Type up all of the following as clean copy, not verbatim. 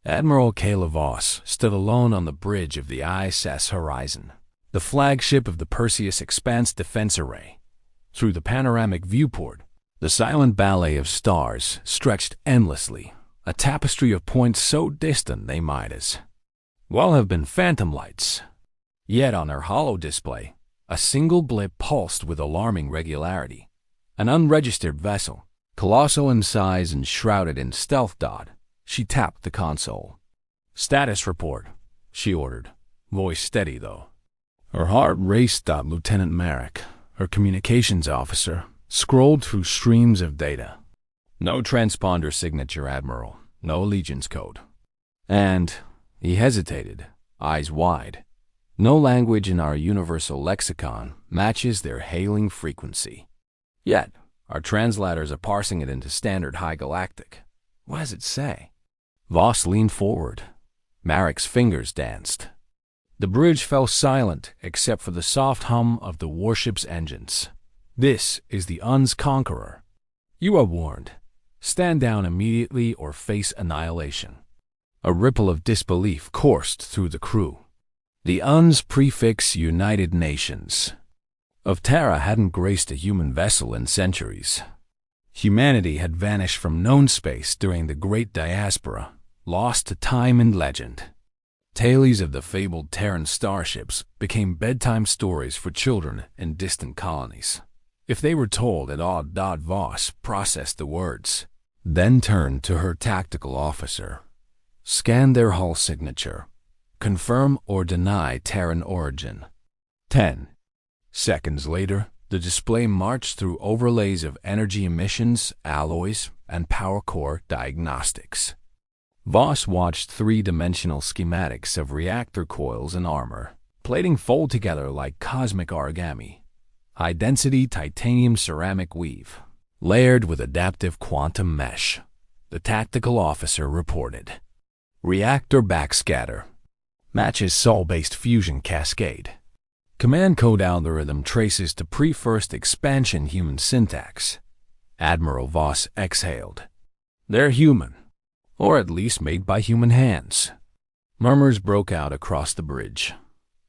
Admiral Kayla Voss stood alone on the bridge of the ISS Horizon, the flagship of the Perseus Expanse Defense Array. Through the panoramic viewport, the silent ballet of stars stretched endlessly, a tapestry of points so distant they might as well have been phantom lights. Yet on her hollow display, a single blip pulsed with alarming regularity. An unregistered vessel, colossal in size and shrouded in stealth dot. She tapped the console. "Status report," she ordered, voice steady though. Her heart raced. Lieutenant Merrick, her communications officer, scrolled through streams of data. "No transponder signature, Admiral. No allegiance code." And he hesitated, eyes wide. "No language in our universal lexicon matches their hailing frequency. Yet, our translators are parsing it into standard high Galactic. What does it say?" Voss leaned forward. Marek's fingers danced. The bridge fell silent except for the soft hum of the warship's engines. "This is the UN's Conqueror. You are warned. Stand down immediately or face annihilation." A ripple of disbelief coursed through the crew. The UN's prefix United Nations of Terra hadn't graced a human vessel in centuries. Humanity had vanished from known space during the Great Diaspora, lost to time and legend. Tales of the fabled Terran starships became bedtime stories for children in distant colonies. If they were told at odd, Voss processed the words, then turned to her tactical officer. "Scan their hull signature. Confirm or deny Terran origin." 10 seconds later, the display marched through overlays of energy emissions, alloys, and power core diagnostics. Voss watched three-dimensional schematics of reactor coils and armor, plating fold together like cosmic origami. High-density titanium ceramic weave, layered with adaptive quantum mesh. The tactical officer reported. "Reactor backscatter. Matches Sol-based fusion cascade." Command code algorithm traces to pre-first expansion human syntax. Admiral Voss exhaled. "They're human. Or at least made by human hands." Murmurs broke out across the bridge.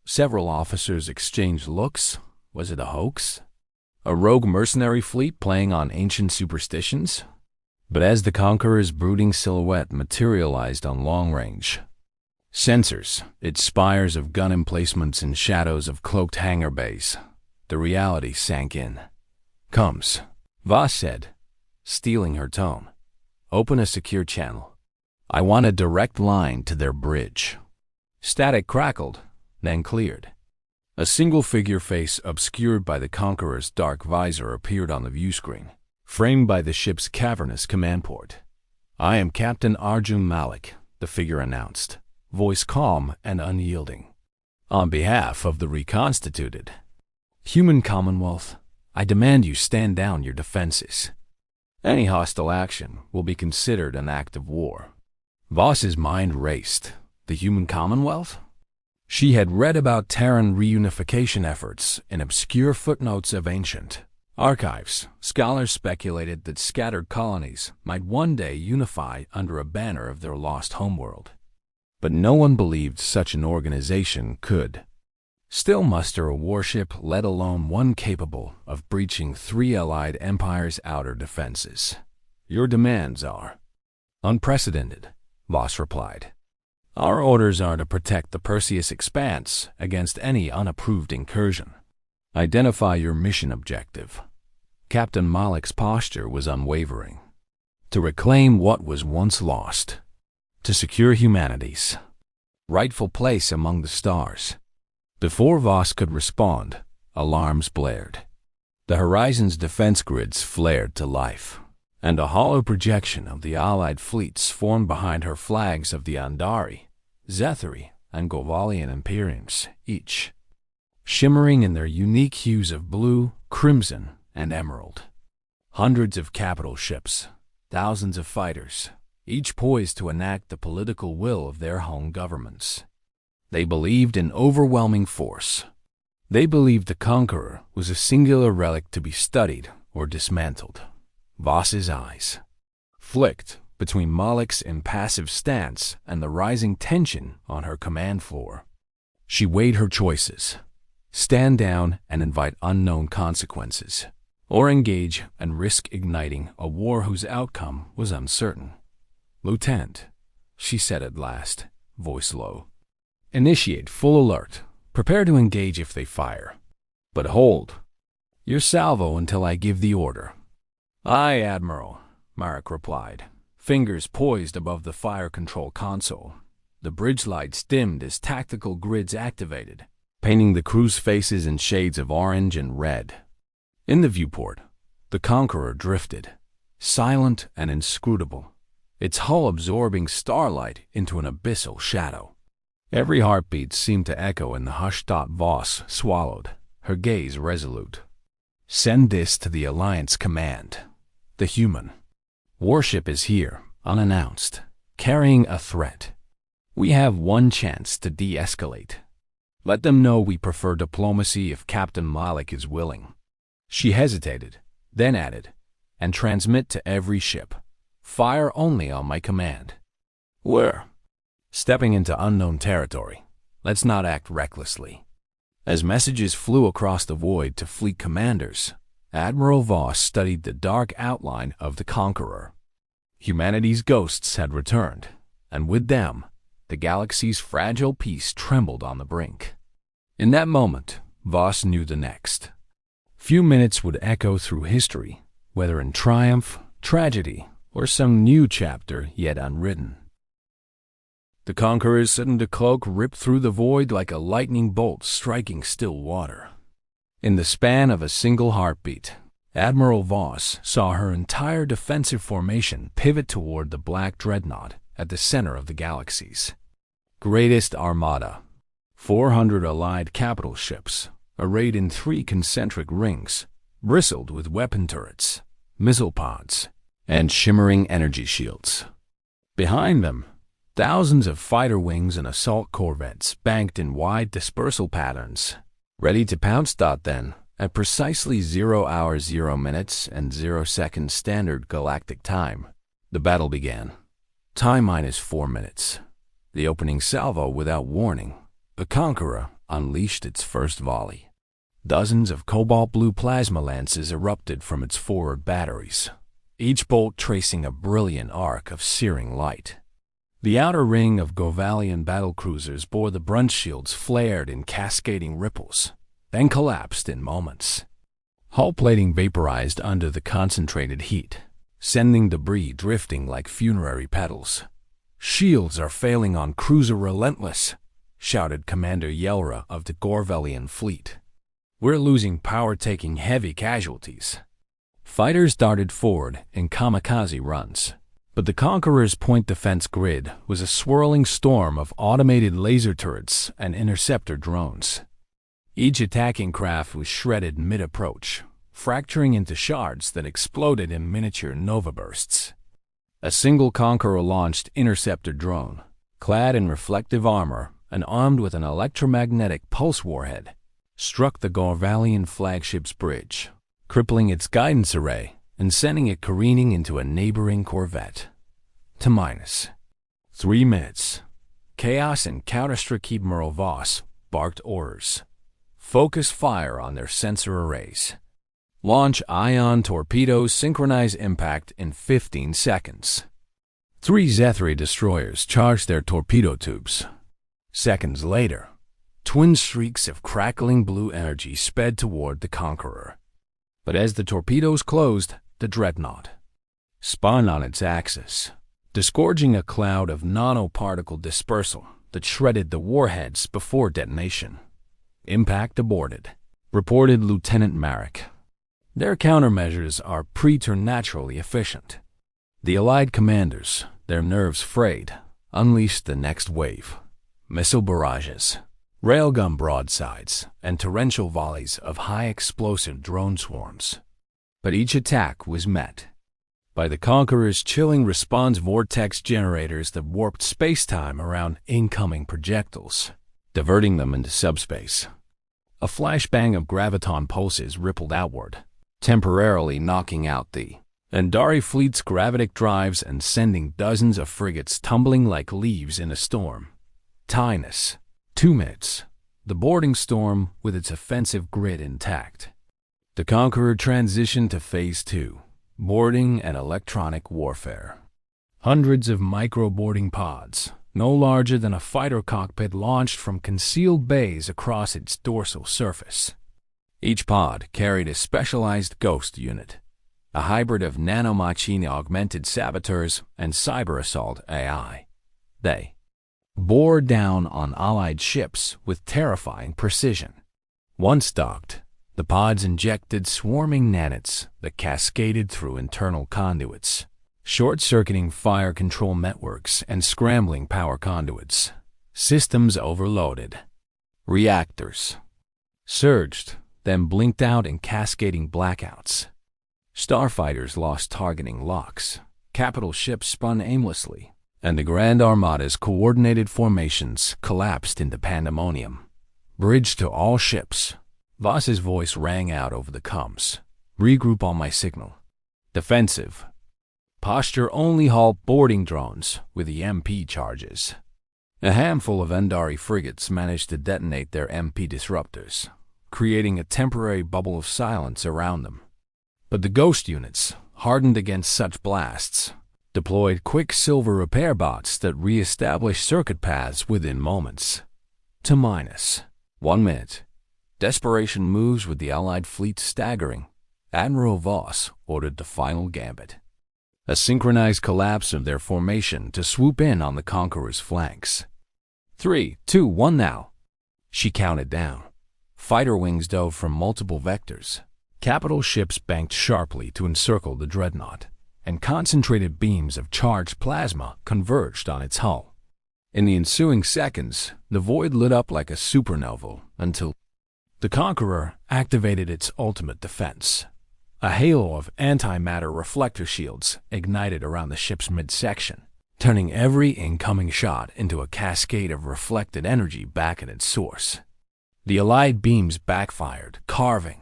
Several officers exchanged looks. Was it a hoax? A rogue mercenary fleet playing on ancient superstitions? But as the Conqueror's brooding silhouette materialized on long range sensors, its spires of gun emplacements and shadows of cloaked hangar bays, the reality sank in. "Comes," Voss said, stealing her tone. "Open a secure channel. I want a direct line to their bridge." Static crackled, then cleared. A single figure face obscured by the Conqueror's dark visor appeared on the view screen, framed by the ship's cavernous command port. "I am Captain Arjun Malik," the figure announced, voice calm and unyielding. "On behalf of the reconstituted human Commonwealth, I demand you stand down your defenses. Any hostile action will be considered an act of war." Voss's mind raced. The human Commonwealth? She had read about Terran reunification efforts in obscure footnotes of ancient archives. Scholars speculated that scattered colonies might one day unify under a banner of their lost homeworld. But no one believed such an organization could still muster a warship, let alone one capable of breaching three allied empires' outer defenses. "Your demands are unprecedented," Voss replied. "Our orders are to protect the Perseus Expanse against any unapproved incursion. Identify your mission objective." Captain Malik's posture was unwavering. "To reclaim what was once lost. To secure humanity's rightful place among the stars." Before Voss could respond, alarms blared. The horizon's defense grids flared to life, and a hollow projection of the allied fleets formed behind her flags of the Andari, Zethari, and Govalian Imperiums, each shimmering in their unique hues of blue, crimson, and emerald. Hundreds of capital ships, thousands of fighters, each poised to enact the political will of their home governments. They believed in overwhelming force. They believed the Conqueror was a singular relic to be studied or dismantled. Voss's eyes flicked between Malek's impassive stance and the rising tension on her command floor. She weighed her choices: stand down and invite unknown consequences, or engage and risk igniting a war whose outcome was uncertain. "Lieutenant," she said at last, voice low, "initiate full alert. Prepare to engage if they fire. But hold your salvo until I give the order." "Aye, Admiral," Marek replied, fingers poised above the fire control console. The bridge lights dimmed as tactical grids activated, painting the crew's faces in shades of orange and red. In the viewport, the Conqueror drifted, silent and inscrutable, its hull absorbing starlight into an abyssal shadow. Every heartbeat seemed to echo in the hushed thought Voss swallowed, her gaze resolute. "Send this to the Alliance Command. The human Warship is here, unannounced, carrying a threat. We have one chance to de-escalate. Let them know we prefer diplomacy if Captain Malek is willing." She hesitated, then added, "And transmit to every ship. Fire only on my command." "We're stepping into unknown territory. Let's not act recklessly." As messages flew across the void to fleet commanders, Admiral Voss studied the dark outline of the Conqueror. Humanity's ghosts had returned, and with them, the galaxy's fragile peace trembled on the brink. In that moment, Voss knew the next few minutes would echo through history, whether in triumph, tragedy, or some new chapter yet unwritten. The Conqueror's sudden cloak ripped through the void like a lightning bolt striking still water. In the span of a single heartbeat, Admiral Voss saw her entire defensive formation pivot toward the black dreadnought at the center of the galaxy's greatest armada. 400 allied capital ships, arrayed in 3 concentric rings, bristled with weapon turrets, missile pods, and shimmering energy shields. Behind them, thousands of fighter wings and assault corvettes banked in wide dispersal patterns, ready to pounce. Then, at precisely 0 hours 0 minutes and 0 seconds standard galactic time, the battle began. Time minus 4 minutes. The opening salvo without warning, the Conqueror unleashed its first volley. Dozens of cobalt blue plasma lances erupted from its forward batteries, each bolt tracing a brilliant arc of searing light. The outer ring of Govalian battlecruisers bore the brunt shields flared in cascading ripples, then collapsed in moments. Hull plating vaporized under the concentrated heat, sending debris drifting like funerary petals. "Shields are failing on cruiser Relentless," shouted Commander Yelra of the Gorvelian fleet. "We're losing power, taking heavy casualties." Fighters darted forward in kamikaze runs, but the Conqueror's point defense grid was a swirling storm of automated laser turrets and interceptor drones. Each attacking craft was shredded mid-approach, fracturing into shards that exploded in miniature nova bursts. A single Conqueror-launched interceptor drone, clad in reflective armor and armed with an electromagnetic pulse warhead, struck the Gorvalian flagship's bridge, crippling its guidance array and sending it careening into a neighboring corvette. To minus 3 minutes. Chaos and Counter-Strike Admiral Voss barked orders. Focus fire on their sensor arrays. Launch ion torpedoes, synchronize impact in 15 seconds. 3 Zethri destroyers charged their torpedo tubes. Seconds later, twin streaks of crackling blue energy sped toward the Conqueror. But as the torpedoes closed, the dreadnought spun on its axis, disgorging a cloud of nanoparticle dispersal that shredded the warheads before detonation. "Impact aborted," reported Lieutenant Marek. "Their countermeasures are preternaturally efficient." The Allied commanders, their nerves frayed, unleashed the next wave. Missile barrages, railgun broadsides, and torrential volleys of high-explosive drone swarms. But each attack was met by the Conqueror's chilling response vortex generators that warped space-time around incoming projectiles, diverting them into subspace. A flashbang of graviton pulses rippled outward, temporarily knocking out the Andari fleet's gravitic drives and sending dozens of frigates tumbling like leaves in a storm. Tinus. 2 minutes. The boarding storm with its offensive grid intact. The Conqueror transitioned to Phase 2, boarding and electronic warfare. Hundreds of micro-boarding pods, no larger than a fighter cockpit, launched from concealed bays across its dorsal surface. Each pod carried a specialized ghost unit, a hybrid of nanomachine-augmented saboteurs and cyber-assault AI. They bore down on Allied ships with terrifying precision. Once docked, the pods injected swarming nanites that cascaded through internal conduits, short-circuiting fire control networks and scrambling power conduits. Systems overloaded. Reactors surged, then blinked out in cascading blackouts. Starfighters lost targeting locks. Capital ships spun aimlessly, and the Grand Armada's coordinated formations collapsed into pandemonium. Bridge to all ships. Voss's voice rang out over the comms. Regroup on my signal. Defensive. Posture only halt boarding drones with EMP charges. A handful of Andari frigates managed to detonate their MP disruptors, creating a temporary bubble of silence around them. But the ghost units, hardened against such blasts, deployed quicksilver repair bots that re-established circuit paths within moments. To -1 minute. Desperation moves with the Allied fleet staggering. Admiral Voss ordered the final gambit. A synchronized collapse of their formation to swoop in on the Conqueror's flanks. 3, 2, 1 now. She counted down. Fighter wings dove from multiple vectors. Capital ships banked sharply to encircle the dreadnought, and concentrated beams of charged plasma converged on its hull. In the ensuing seconds, the void lit up like a supernova until the Conqueror activated its ultimate defense. A halo of antimatter reflector shields ignited around the ship's midsection, turning every incoming shot into a cascade of reflected energy back at its source. The Allied beams backfired, carving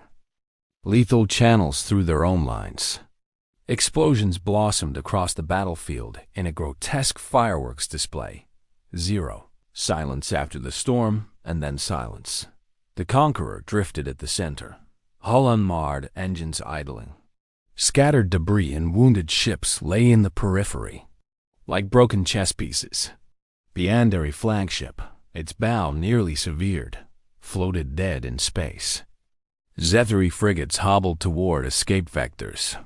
lethal channels through their own lines. Explosions blossomed across the battlefield in a grotesque fireworks display. 0. Silence after the storm, and then silence. The Conqueror drifted at the center, hull unmarred, engines idling. Scattered debris and wounded ships lay in the periphery, like broken chess pieces. The Andari flagship, its bow nearly severed, floated dead in space. Zethary frigates hobbled toward escape vectors.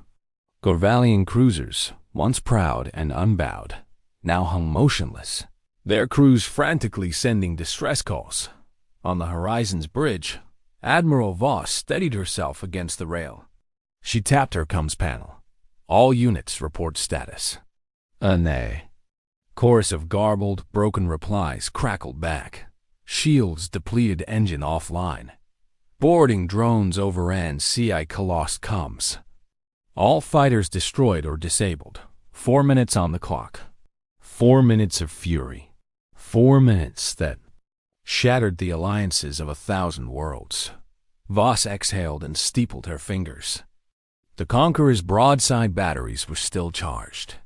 Gorvalian cruisers, once proud and unbowed, now hung motionless, their crews frantically sending distress calls. On the horizon's bridge, Admiral Voss steadied herself against the rail. She tapped her comms panel. All units report status. Nay. Chorus of garbled, broken replies crackled back. Shields depleted, engine offline. Boarding drones overran CI Colossal comms. All fighters destroyed or disabled. 4 minutes on the clock. 4 minutes of fury. 4 minutes that shattered the alliances of 1,000 worlds. Voss exhaled and steepled her fingers. The Conqueror's broadside batteries were still charged.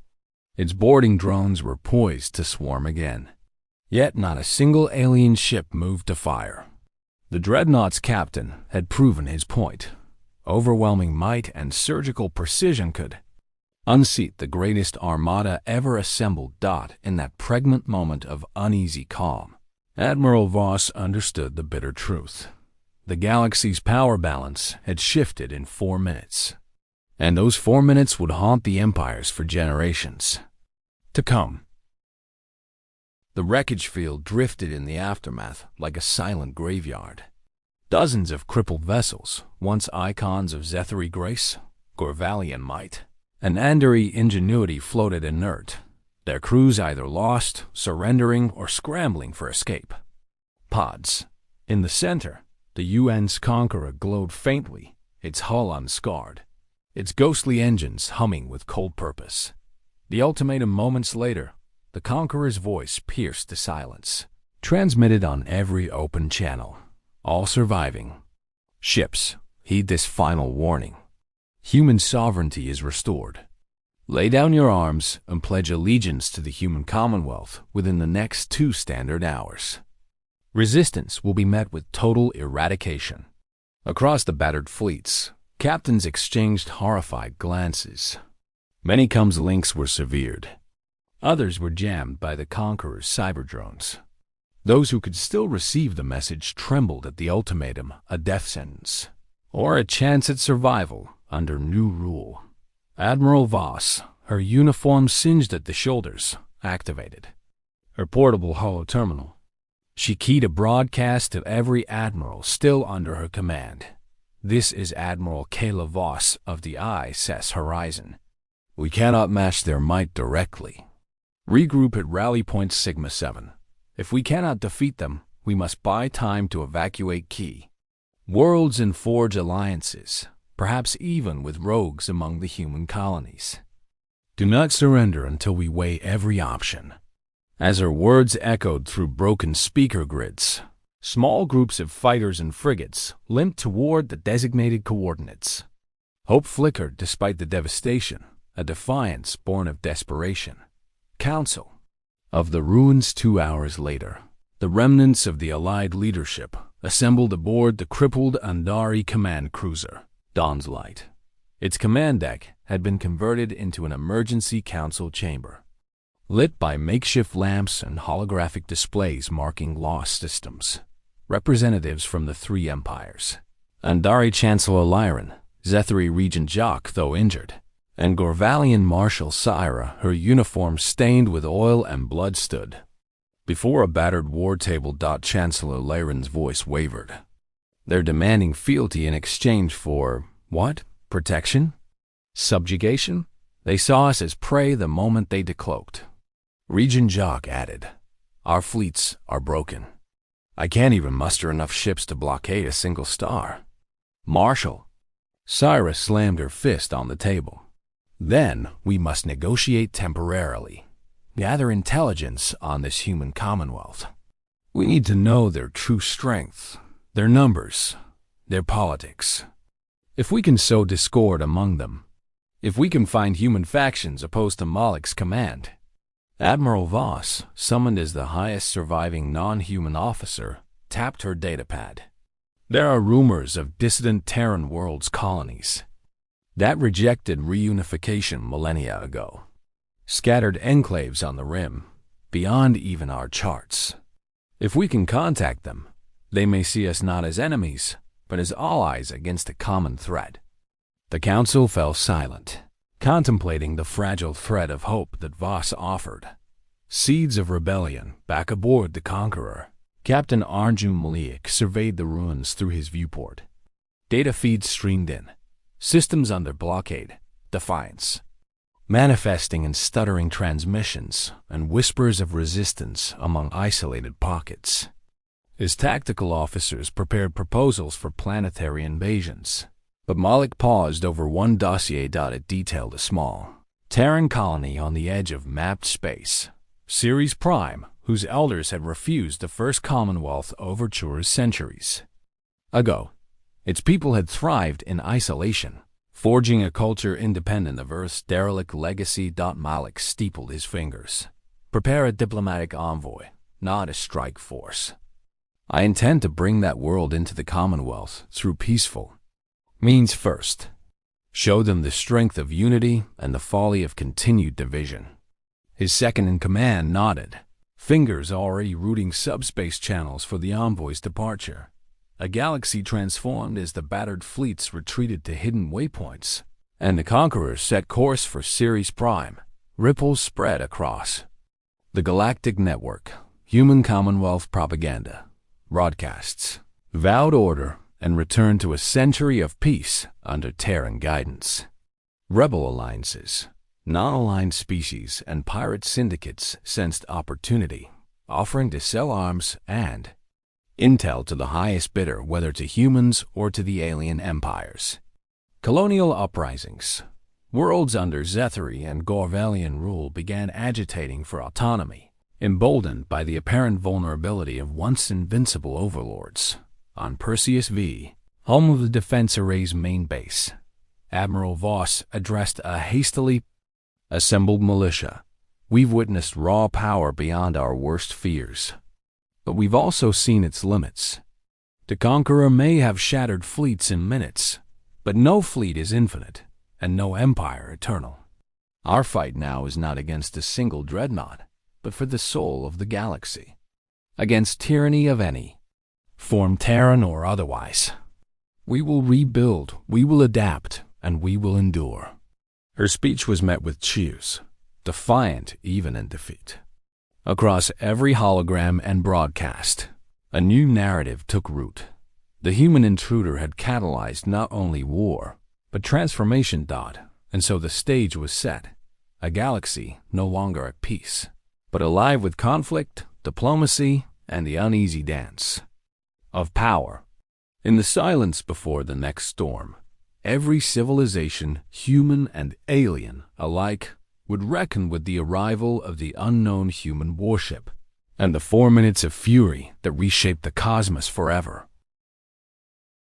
Its boarding drones were poised to swarm again. Yet not a single alien ship moved to fire. The dreadnought's captain had proven his point. Overwhelming might and surgical precision could unseat the greatest armada ever assembled. In that pregnant moment of uneasy calm, Admiral Voss understood the bitter truth. The galaxy's power balance had shifted in 4 minutes, and those 4 minutes would haunt the empires for generations to come. The wreckage field drifted in the aftermath like a silent graveyard. Dozens of crippled vessels, once icons of Zethary grace, Gorvalian might, and Andari ingenuity, floated inert, their crews either lost, surrendering, or scrambling for escape. Pods. In the center, the UN's Conqueror glowed faintly, its hull unscarred, its ghostly engines humming with cold purpose. The ultimatum moments later, the Conqueror's voice pierced the silence, transmitted on every open channel. All surviving ships, heed this final warning. Human sovereignty is restored. Lay down your arms and pledge allegiance to the human commonwealth within the next 2 standard hours. Resistance will be met with total eradication. Across the battered fleets, captains exchanged horrified glances. Many comms links were severed. Others were jammed by the Conqueror's cyber drones. Those who could still receive the message trembled at the ultimatum, a death sentence, or a chance at survival under new rule. Admiral Voss, her uniform singed at the shoulders, activated her portable holo terminal. She keyed a broadcast to every admiral still under her command. This is Admiral Kayla Voss of the ISS Horizon. We cannot match their might directly. Regroup at Rally Point Sigma 7. If we cannot defeat them, we must buy time to evacuate key worlds and forge alliances, perhaps even with rogues among the human colonies. Do not surrender until we weigh every option. As her words echoed through broken speaker grids, small groups of fighters and frigates limped toward the designated coordinates. Hope flickered despite the devastation, a defiance born of desperation. Council of the ruins 2 hours later. The remnants of the Allied leadership assembled aboard the crippled Andari command cruiser, Dawn's Light. Its command deck had been converted into an emergency council chamber, lit by makeshift lamps and holographic displays marking lost systems. Representatives from the 3 empires, Andari Chancellor Lyran, Zethari Regent Jock, though injured, and Gorvalian Marshal Syra, her uniform stained with oil and blood, stood before a battered war table. Chancellor Lyran's voice wavered. They're demanding fealty in exchange for what? Protection? Subjugation? They saw us as prey the moment they decloaked. Regent Jock added, our fleets are broken. I can't even muster enough ships to blockade a single star. Marshal. Syra slammed her fist on the table. Then we must negotiate temporarily. Gather intelligence on this human commonwealth. We need to know their true strength, their numbers, their politics. If we can sow discord among them, if we can find human factions opposed to Malik's command. Admiral Voss, summoned as the highest surviving non-human officer, tapped her datapad. There are rumors of dissident Terran worlds colonies that rejected reunification millennia ago. Scattered enclaves on the rim, beyond even our charts. If we can contact them, they may see us not as enemies, but as allies against a common threat. The council fell silent, contemplating the fragile thread of hope that Voss offered. Seeds of rebellion back aboard the Conqueror. Captain Arjun Malik surveyed the ruins through his viewport. Data feeds streamed in. Systems under blockade, defiance, manifesting in stuttering transmissions and whispers of resistance among isolated pockets. His tactical officers prepared proposals for planetary invasions, but Malik paused over one dossier. It detailed a small Terran colony on the edge of mapped space, Ceres Prime, whose elders had refused the first Commonwealth overtures centuries ago. Its people had thrived in isolation, forging a culture independent of Earth's derelict legacy. Malik steepled his fingers. Prepare a diplomatic envoy, not a strike force. I intend to bring that world into the Commonwealth through peaceful means first. Show them the strength of unity and the folly of continued division. His second-in-command nodded, fingers already routing subspace channels for the envoy's departure. A galaxy transformed as the battered fleets retreated to hidden waypoints, and the Conqueror set course for Ceres Prime. Ripples spread across the Galactic network. Human Commonwealth propaganda, broadcasts, vowed order, and return to a century of peace under Terran guidance. Rebel alliances, non-aligned species, and pirate syndicates sensed opportunity, offering to sell arms and intel to the highest bidder, whether to humans or to the alien empires. Colonial uprisings. Worlds under Zethari and Gorvalian rule began agitating for autonomy, emboldened by the apparent vulnerability of once invincible overlords. On Perseus V, home of the Defense Array's main base, Admiral Voss addressed a hastily assembled militia. We've witnessed raw power beyond our worst fears. But we've also seen its limits. The conqueror may have shattered fleets in minutes, but no fleet is infinite, and no empire eternal. Our fight now is not against a single dreadnought, but for the soul of the galaxy. Against tyranny of any form, Terran or otherwise. We will rebuild, we will adapt, and we will endure. Her speech was met with cheers, defiant even in defeat. Across every hologram and broadcast, a new narrative took root. The human intruder had catalyzed not only war, but transformation. And so the stage was set. A galaxy no longer at peace, but alive with conflict, diplomacy, and the uneasy dance of power. In the silence before the next storm, every civilization, human and alien alike, would reckon with the arrival of the unknown human warship and the 4 minutes of fury that reshaped the cosmos forever.